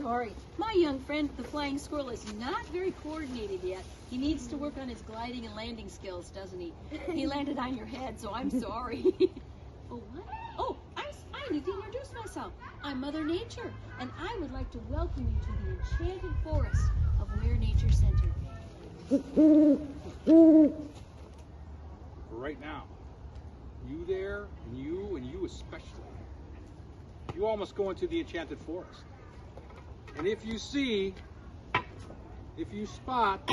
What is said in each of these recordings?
sorry. My young friend, the flying squirrel, is not very coordinated yet. He needs to work on his gliding and landing skills, doesn't he? He landed on your head, so I'm sorry. Oh, what? Oh, I need to introduce myself. I'm Mother Nature, and I would like to welcome you to the enchanted forest of Wehr Nature Center. For right now, you there, and you especially, you all must go into the enchanted forest. And if you spot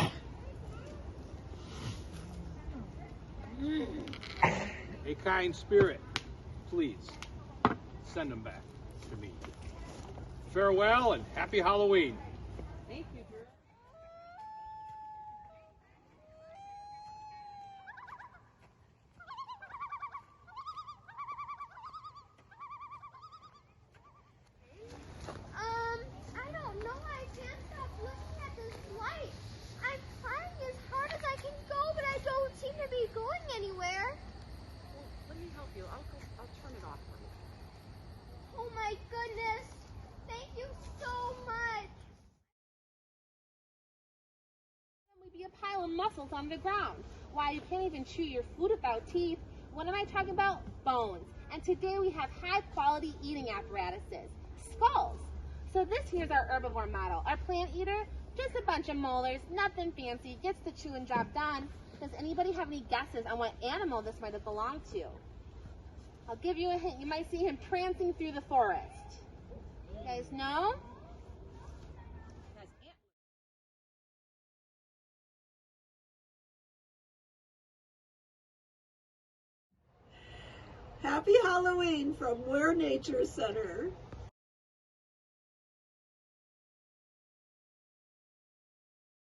a kind spirit, please send them back to me. Farewell and happy Halloween. Thank you, Drew. I don't know. I can't stop looking at this light. I'm trying as hard as I can go, but I don't seem to be going anywhere. Well, let me help you. I'll turn it off for you. Oh my goodness. Thank you so much. We'd be a pile of muscles on the ground. Why, you can't even chew your food without teeth. What am I talking about? Bones. And today we have high quality eating apparatuses, skulls. So this here's our herbivore model. Our plant eater, just a bunch of molars, nothing fancy, gets the chewing job done. Does anybody have any guesses on what animal this might have belonged to? I'll give you a hint. You might see him prancing through the forest. You guys know? Happy Halloween from Wehr Nature Center.